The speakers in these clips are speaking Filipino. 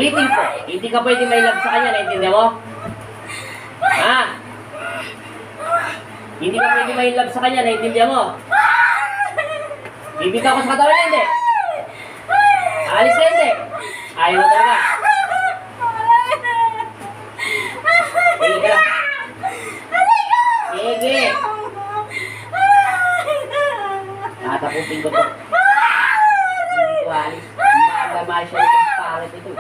Ulitin ko, hindi ka pwede may love sa kanya, naintindihan mo? Ha? Hindi ka pwede may love sa kanya, naintindihan mo? Bibitaw ko sa katawan niya, hindi? Alis ka, hindi? Ayaw mo talaga. Sige ka. Sige. Tatapupin ko to. Hindi ko alis. Magamay siya itong palit ito.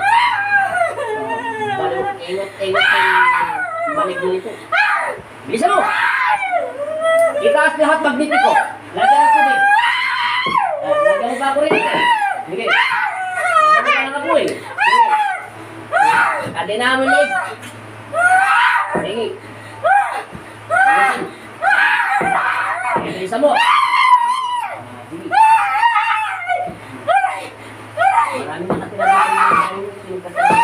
Balot, ingot-ingot yung maligno nito. Bilisan mo! Itaas lahat magnetic ko. Lagyan ng tubig. Lagyan mo pa ako rin ito. Sige. Lagyan ka lang ako eh. Sige. Adena mo leg. Sige. Bilisan mo. Sige. Maraming nakatira dito yung kasama.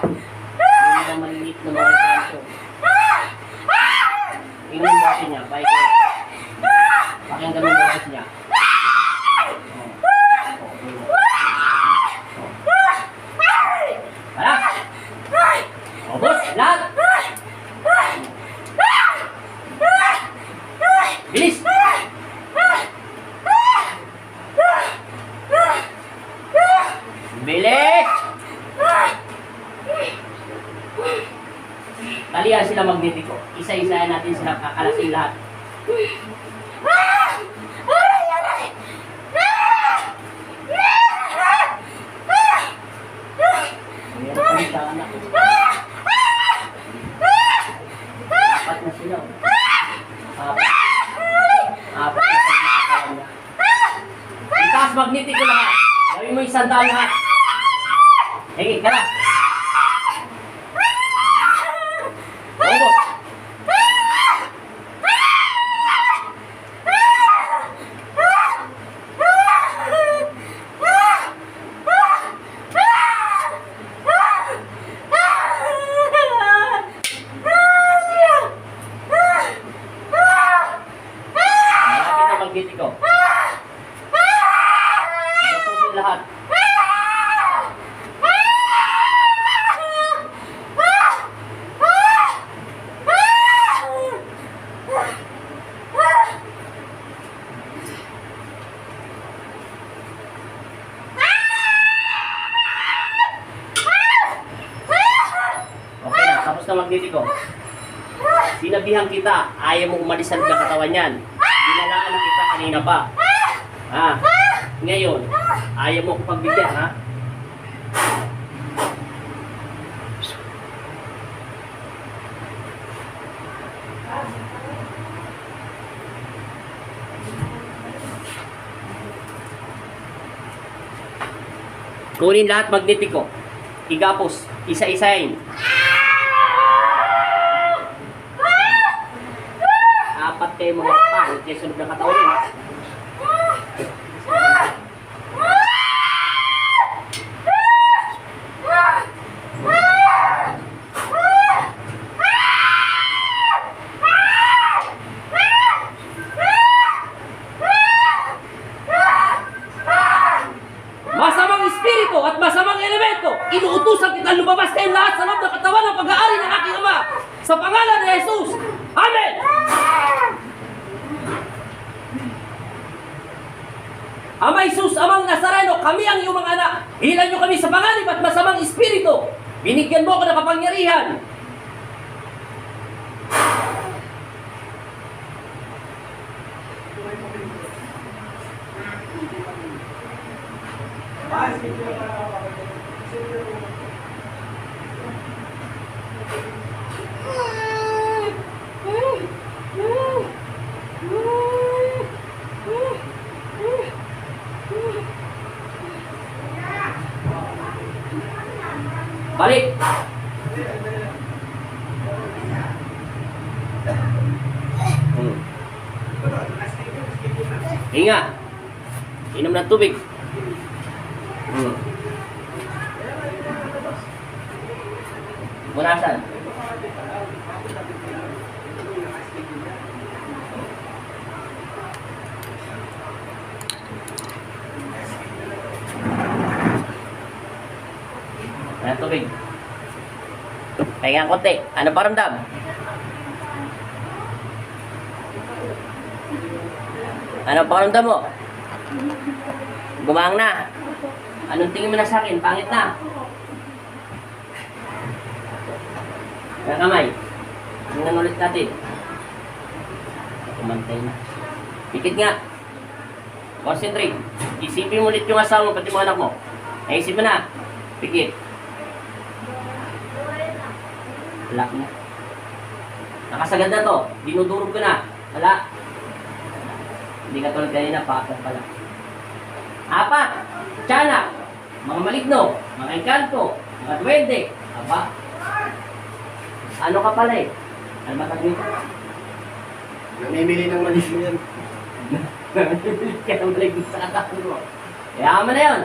Hindi na maliliit na mga kanto. Tingnan mo kasi niya, bike ko. Pakinggan mo kasi niya. Para! O, boss, lahat! Bilis! Bilis! Talihan sila magnetiko. Isa-isayan natin sila, kakalasin lahat. Apat na sila. Apat na sila. Itaas magnetiko lahat. Gawin mo isang daan lahat. Sige, kala. Robot. Malapit na magnetiko. Gasusin lahat. Okay na, tapos na magnetiko. Sinabihan kita, ayaw mo umalis sa loob ng katawan yan. Binalaan na kita kanina pa. Ha? Ngayon, ayaw mo ko pagbigyan, ha? Kunin lahat magnetiko. Igapos, isa-isayin. Apat kayo mga pangit kaya sunod na katawan nyo. Masamang espiritu at masamang elemento, inuutusan kita lumabas kayong lahat sa loob ng katawan ng pag-aari ng aking Ama. Sa pangalan ni Jesus. Amen! Ama Jesus, Amang Nazareno, kami ang iyong mga anak. Hilan niyo kami sa panganib at masamang espiritu. Binigyan mo ako ng kapangyarihan. Balik! Hinga! Inom ng tubig. Punasan. Ayan, tubig. Pahinga konti. Ano paramdam? Ano paramdam mo? Gumang na. Anong tingin mo na sa akin? Pangit na. Ang kamay. Tingnan ulit natin. Kumantay na. Pikit nga. Concentrate. Isipin mo ulit yung asawa mo, pati mga anak mo. Naisip mo na. Pikit. Wala na. Nakasagad na to. Dinudurog ko na. Wala. Hindi ka tulad kanina, pakak pala. 4. Tiyanak. Mga maligno. Mga engkanto. Mga duwende. Aba. Ano ka pala eh? Ano ba tagin ka? Namimili ng maligno yan. Kaya maligno sa katawan mo. Kaya mo na yun.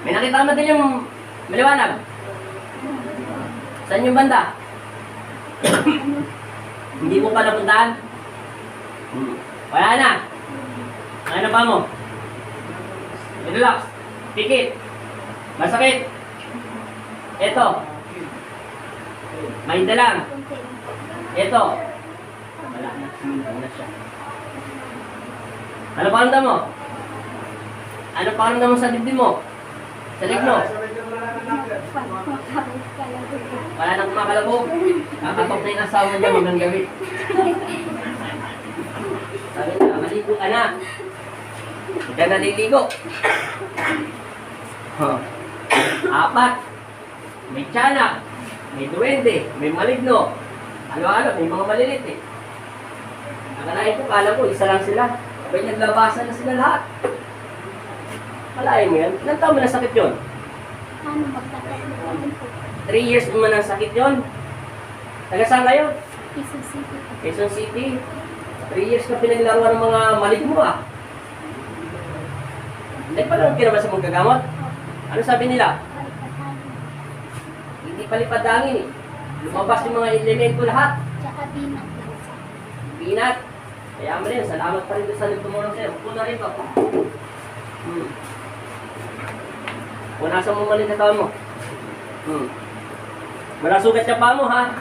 May nakita mo din yung maliwanag. Saan yung banda? Hindi mo pa napuntahan? Wala na. Ano pa mo? Relax. Pikit. Masakit. Ito. Mainda lang. Ito. Wala na. Sumintaw na siya. Ano pakiramdam mo? Ano pakiramdam mo sa dibdib mo? Sa leg mo? Wala nang kumakalabog. Kakatok na yung asawa niya hanggang gabi. Sabi na, maligo ka na. Huwag ka naliligo. 4. May tiyanak. May duwende. May maligno. Ano-ano, may mga malilit eh. Akalain ko, kala ko, isa lang sila. Abay, naglabasan na sila lahat. Kalain mo yan. Ilang taon mo na sakit yun? Ano magtatatlo po? 3 years mo na sakit yun? Taga saan kayo? Quezon City. Quezon City. 3 years ka pinaglaruan ng mga maligno ah. Hindi pa lang naman sa mong gagamot? Ano sabi nila? Palipatan. Hindi palipadangin eh. Lumabas yung mga elemento lahat. Tsaka binat. Pinat. Kaya mo rin, salamat pa rin doon sa nagtumulong sa'yo. Puna rin ba? Punasan mo mali na taon mo. Wala sugat sa pa mo ha.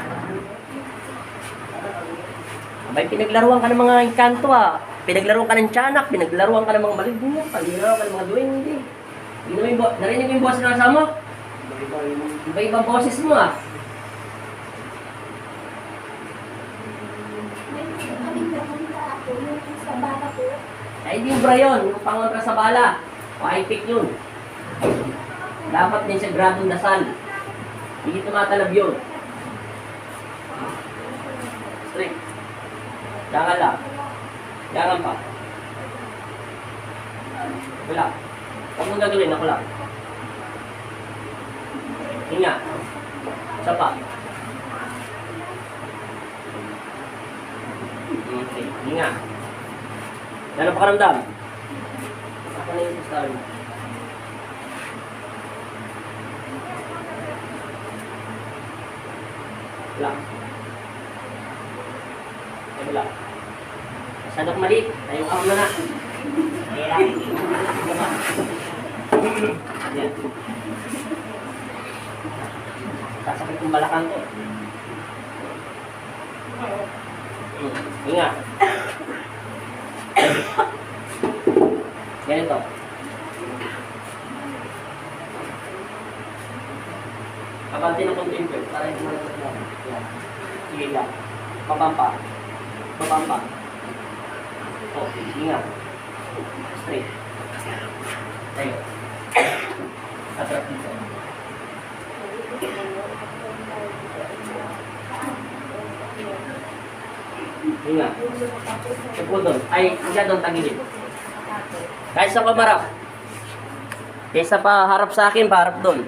Abay, pinaglaruan ka ng mga engkanto ah. Pinaglaruan ka ng tiyanak, pinaglaruan ka ng mga maligno, pinaglaruan ka ng mga duwende. Narinig mo yung boses ng asawa mo? Iba-ibang boses mo ah. Kaming napunta ako yung sa bata ko. Ay, di ubra yun. Yung pangontra sa bala. Paipik yun. Dapat din sa gradong dasal. Hindi tumatalab yun. Straight. Jangan lang. Jangan pa. Wala. Huwag mong gagawin. Ako lang. Hinga. Isa pa. Okay. Hinga. Ano pa karamdam? Ako na yung story mo. Wala. Ay, wala. Masyadong mali. Tayo ka muna na. Ayan. Ayan. Sasakit yung balakang ko. Hinga. Ganito. Kabanti ng contempt para hindi mo lang. Sige lang. Babamba. Babamba. O, hinga. Straight. Tayo. Atrap dito. Hinga. Upo doon. Ay, higa doon, tagilid. Kahit sa pamarap. Kaysa pa harap sa akin, paharap doon.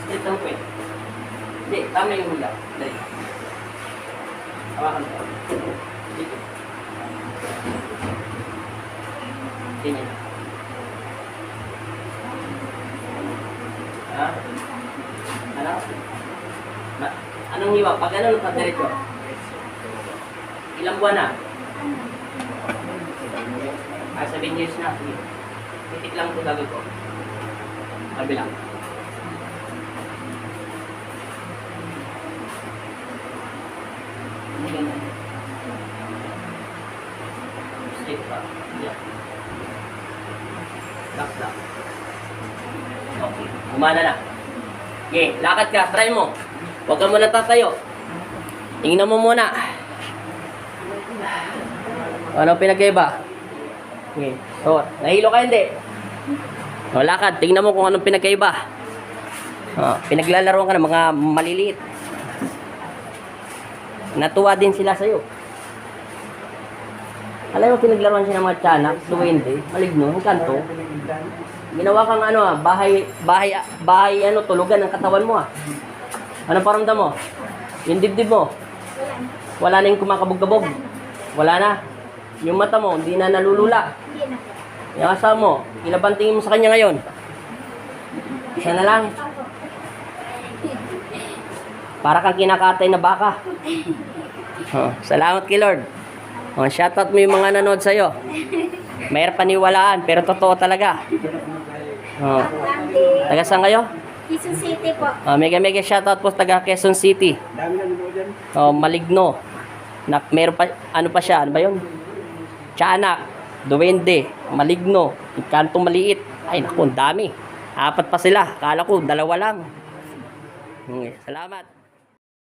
Straight lang po eh. Hindi, tama yung hula. Dali. Hawakan ko. Dito. Ganyan. Ha? Ano? Anong hiwa? Pag ano, pag diretso? Ilang buwan na? 7 years na. Titik lang ito gagawin ko. Kabila. Straight pa. Yeah. Lock. Okay, gumana na. Okay, lakad ka, try mo. Huwag ka muna tatayo. Tingnan mo muna. Ano pinagkaiba? Okay, so, nahilo ka hindi? O, lakad, tingnan mo kung anong pinagkaiba. Pinaglalaroan ka ng mga maliliit. Natuwa din sila sa'yo. Alam mo, pinaglaruan siya ng mga tiyanak, duwende, maligno, ang kanto. Ginawa kang bahay, tulugan ng katawan mo ah. Ano paramdam mo? Yung dibdib mo? Wala na yung kumakabog-kabog. Wala na. Yung mata mo, hindi na nalulula. Hindi na po. Yung asawa mo, ilabantingin mo sa kanya ngayon. Isa na lang. Para kang kinakatay na baka. Salamat kay Lord. Shoutout mo yung mga nanood sa'yo. Mayroon paniwalaan, pero totoo talaga. Taga saan kayo? Quezon City po. Mega shoutout po taga Quezon City. Dami na nito dyan. Maligno. Meron pa, ano pa siya? Ano ba yun? Tiyanak, duwende, maligno, kantong maliit. Ay naku, ang dami. 4 pa sila. Kala ko, 2 lang. Salamat.